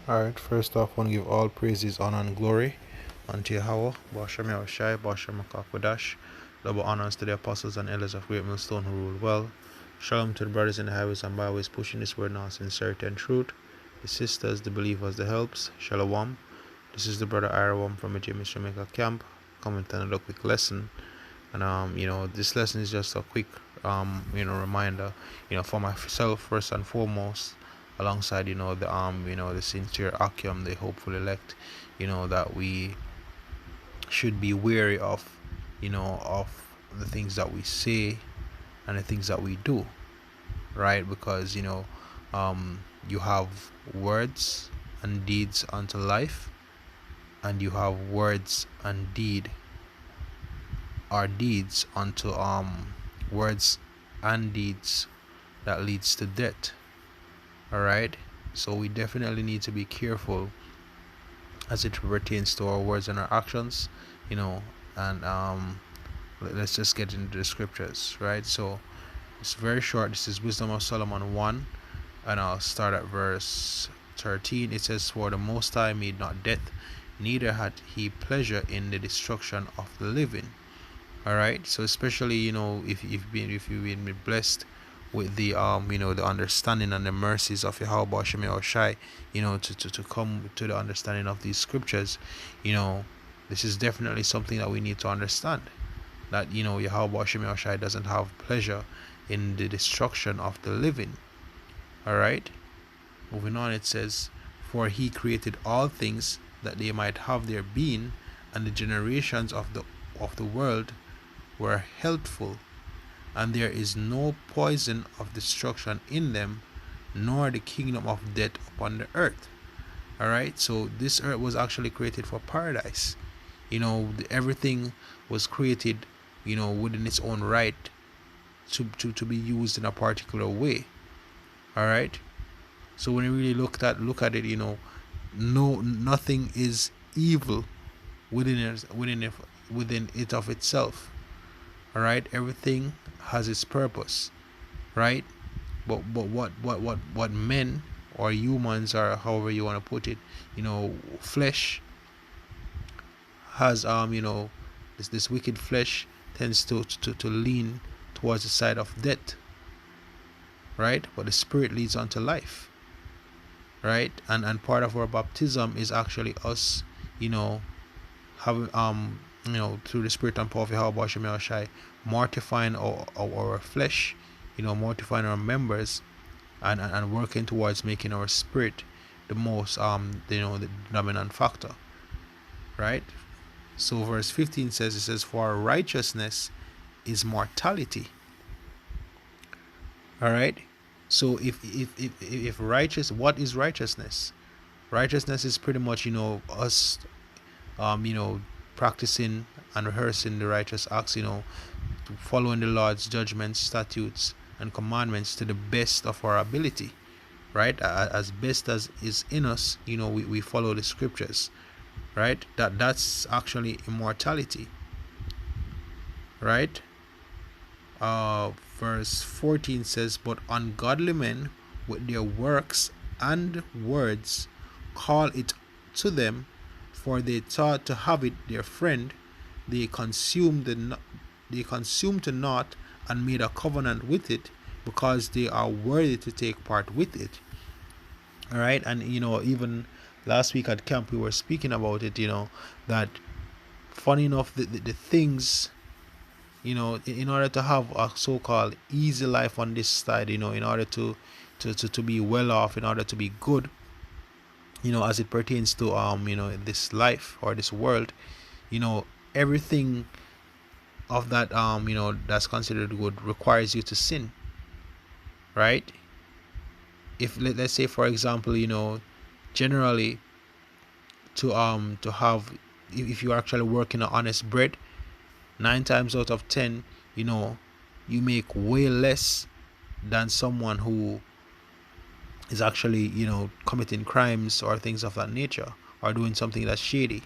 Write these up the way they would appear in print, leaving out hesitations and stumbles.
Alright, first off, I want to give all praises, honor, and glory unto Yahweh, Bashem Yahushai, Bashem Makakwadash. Double honors to the apostles and elders of Great Millstone who rule well. Shalom to the brothers in the highways and byways pushing this word now, sincerity and truth. The sisters, the believers, the helps. Shalom. This is the brother Irawam from the James Jamaica camp, coming to another quick lesson. And this lesson is just a quick reminder, for myself first and foremost, alongside the sincere Akim, the hopeful elect, that we should be wary of the things that we say and the things that we do, right? Because you have words and deeds unto life, and you have words and deeds unto words and deeds that leads to death. All right, so we definitely need to be careful as it pertains to our words and our actions, and let's just get into the scriptures, right? So it's very short. This is Wisdom of Solomon 1, and I'll start at verse 13. It says, "For the Most High made not death, neither had he pleasure in the destruction of the living." All right, so especially if you've been blessed with the the understanding and the mercies of Yahweh Shem Yahushai, to come to the understanding of these scriptures, this is definitely something that we need to understand, that Yahweh Shem Yahushai doesn't have pleasure in the destruction of the living. All right, moving on, it says, "For he created all things that they might have their being, and the generations of the world were healthful, and there is no poison of destruction in them, nor the kingdom of death upon the earth." All right, so this earth was actually created for paradise. Everything was created within its own right to be used in a particular way. All right, so when you really look at it, nothing is evil within it of itself. All right, everything has its purpose, right? But what men or humans, or however you want to put it, flesh has this wicked flesh tends to lean towards the side of death, right? But the spirit leads on to life, right? And part of our baptism is actually us, having through the spirit and power of Yahweh Shem Yahushai, mortifying our flesh, mortifying our members, and working towards making our spirit the most the dominant factor, right? So verse 15 says, "For righteousness is mortality." All right, so if righteous, what is righteousness? Righteousness is pretty much us practicing and rehearsing the righteous acts, following the Lord's judgments, statutes, and commandments to the best of our ability, right? As best as is in us, we follow the scriptures, right? That's actually immortality, right? Verse 14 says, "But ungodly men with their works and words call it to them, for they thought to have it their friend. They consumed to naught, and made a covenant with it, because they are worthy to take part with it." All right, and even last week at camp we were speaking about it. That funny enough, the things, in order to have a so-called easy life on this side, in order to be well off, in order to be good, as it pertains to this life or this world, everything of that that's considered good requires you to sin, right? If let's say, for example, generally, to have, if you're actually working on honest bread, 9 times out of 10, you make way less than someone who is actually committing crimes or things of that nature, or doing something that's shady,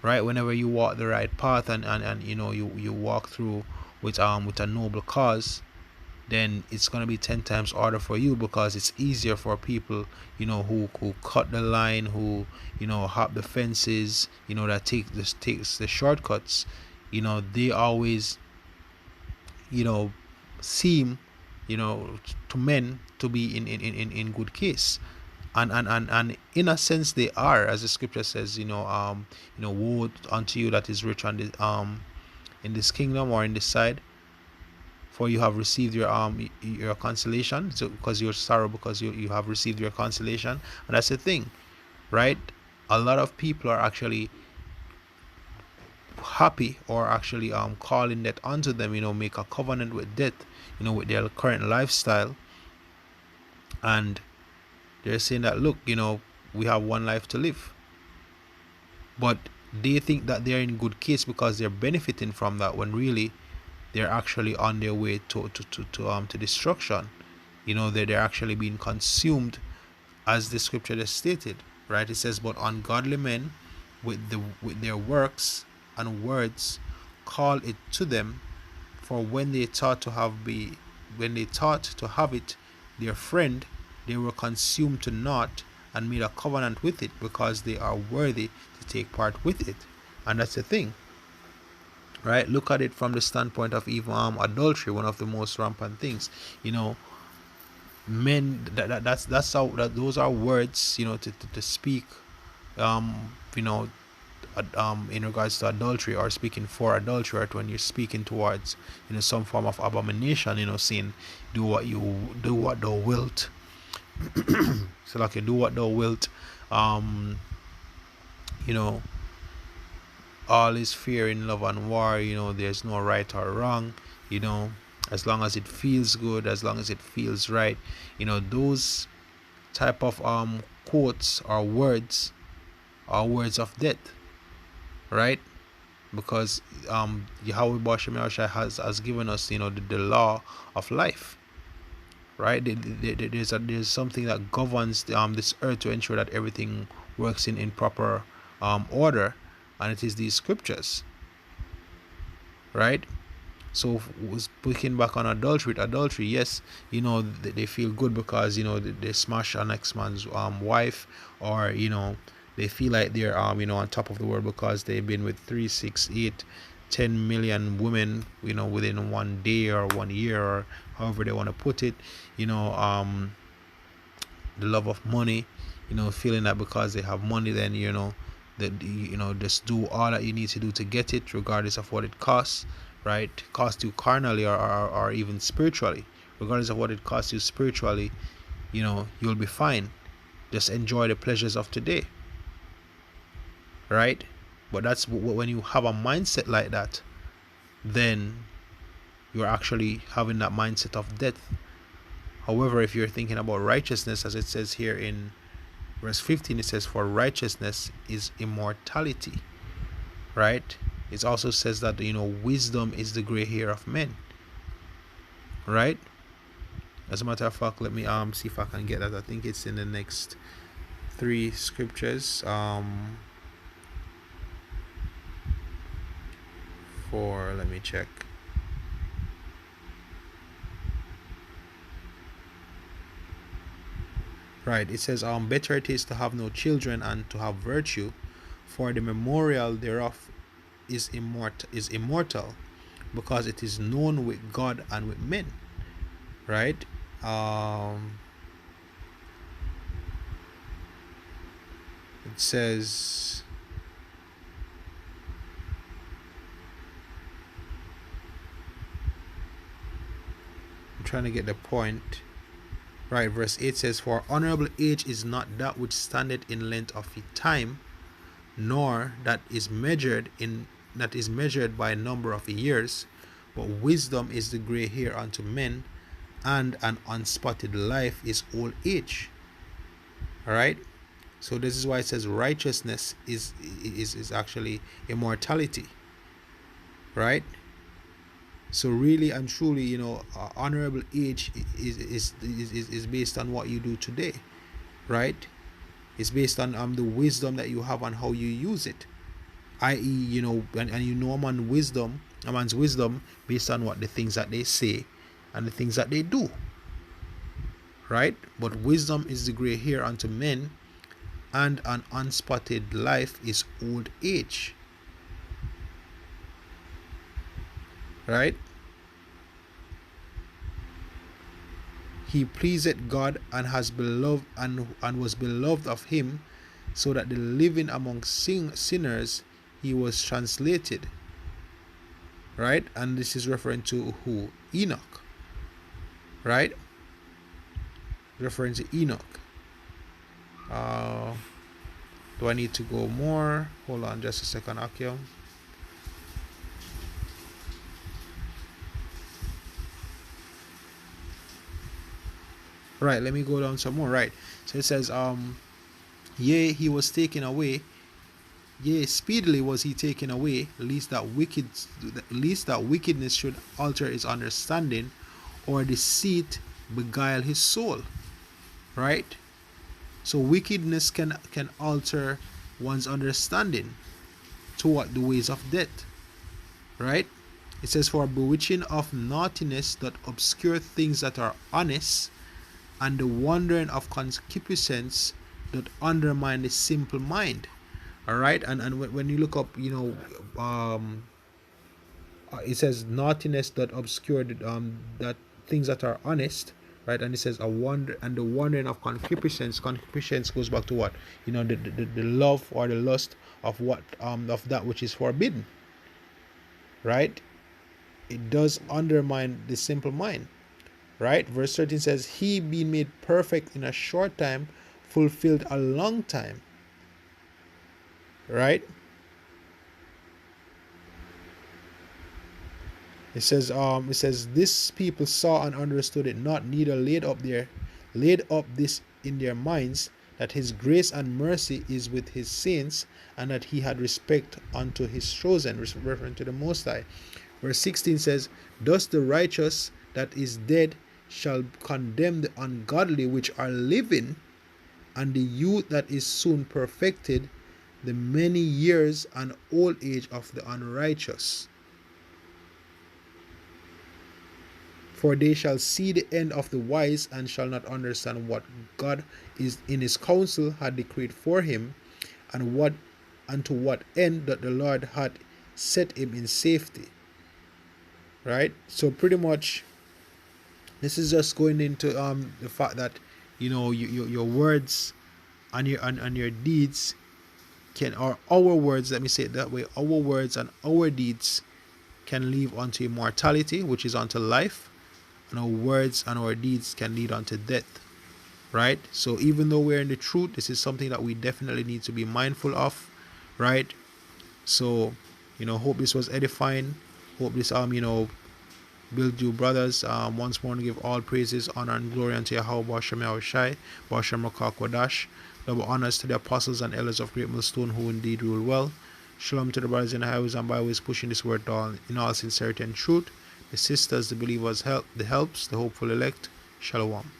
right? Whenever you walk the right path, and you walk through with a noble cause, then it's going to be 10 times harder for you, because it's easier for people, who cut the line, who, hop the fences, that takes the shortcuts. They always, seem, to men to be in good case. And in a sense they are, as the scripture says, woe unto you that is rich on the, in this kingdom, or in this side, for you have received your consolation. So because you're sorrow, because you have received your consolation. And that's the thing, right? A lot of people are actually happy, or actually calling that unto them, make a covenant with death, with their current lifestyle. And they're saying that, look, we have one life to live. But they think that they're in good case because they're benefiting from that, when really they're actually on their way to destruction. They're actually being consumed, as the scripture has stated, right? It says, but ungodly men with their works and words call it to them, for when they thought to have it their friend, they were consumed to naught, and made a covenant with it, because they are worthy to take part with it. And that's the thing, right? Look at it from the standpoint of even adultery, one of the most rampant things. Men, that's how, those are words, to speak, in regards to adultery, or speaking for adultery, right? When you're speaking towards, some form of abomination, saying, do what thou wilt. So like, do what thou wilt. You know all is fear in love and war. There's no right or wrong. As long as it feels good, as long as it feels right. Those type of quotes or words are words of death, right? Because Yahweh Bashem has given us, the law of life, right? There's something that governs this earth, to ensure that everything works in proper order, and it is these scriptures, right? So, speaking back on adultery, yes, they feel good because they smash an next man's wife, or they feel like they're on top of the world because they've been with 3, 6, 8, 10 million women, within one day or 1 year, or however they want to put it. The love of money, feeling that because they have money, then that just do all that you need to do to get it, regardless of what it costs, right? Cost you carnally, or even spiritually. Regardless of what it costs you spiritually, you'll be fine. Just enjoy the pleasures of today, right? But that's when you have a mindset like that, then you're actually having that mindset of death. However, if you're thinking about righteousness, as it says here in verse 15, it says, for righteousness is immortality, right? It also says that wisdom is the gray hair of men, right? As a matter of fact, let me see if I can get that. I think it's in the next 3 scriptures. Let me check. Right, it says, better it is to have no children, and to have virtue, for the memorial thereof is immortal, because it is known with God and with men, right? It says, I'm trying to get the point. Right, verse 8 says, for honorable age is not that which standeth in length of time, nor that is measured by number of years, but wisdom is the gray hair unto men, and an unspotted life is old age. All right, so this is why it says righteousness is actually immortality, right? So really and truly, honorable age is based on what you do today, right? It's based on the wisdom that you have and how you use it, i.e., and a man's wisdom based on what the things that they say, and the things that they do, right? But wisdom is the gray hair unto men, and an unspotted life is old age, right? He pleased God and has beloved and was beloved of him, so that the living among sinners he was translated, right? And this is referring to who? Enoch, right? Referring to Enoch. Do I need to go more? Hold on just a second, Akim. Right, let me go down some more. Right, so it says, yea, he was taken away, yea, speedily was he taken away, lest that wickedness should alter his understanding, or deceit beguile his soul. Right, so wickedness can alter one's understanding to what? The ways of death. Right, it says, for bewitching of naughtiness that obscure things that are honest, and the wandering of concupiscence that undermine the simple mind. All right, and when you look up, it says naughtiness that obscured that things that are honest, right? And it says a wonder, and the wandering of concupiscence. Concupiscence goes back to what? The love or the lust of what, of that which is forbidden, right? It does undermine the simple mind, right? Verse 13 says, he being made perfect in a short time fulfilled a long time, right? It says, this people saw and understood it not, neither laid up this in their minds, that his grace and mercy is with his saints, and that he had respect unto his chosen, referring to the Most High. Verse 16 says, thus the righteous that is dead shall condemn the ungodly which are living, and the youth that is soon perfected, the many years and old age of the unrighteous. For they shall see the end of the wise, and shall not understand what God is in his counsel had decreed for him, and to what end that the Lord had set him in safety. Right? So pretty much this is just going into the fact that your words and your deeds can, or our words, let me say it that way, our words and our deeds can lead unto immortality, which is unto life, and our words and our deeds can lead unto death. Right? So even though we're in the truth, this is something that we definitely need to be mindful of. Right? So hope this was edifying. Hope this build you, brothers. Once more to give all praises, honor and glory unto Yahweh Bashem Yahushai, Bashem Rakak Wadash. Double honors to the apostles and elders of Great Millstone who indeed rule well. Shalom to the brothers in the highways and byways pushing this word down in all sincerity and truth. The sisters, the believers, the helps, the hopeful elect. Shalom.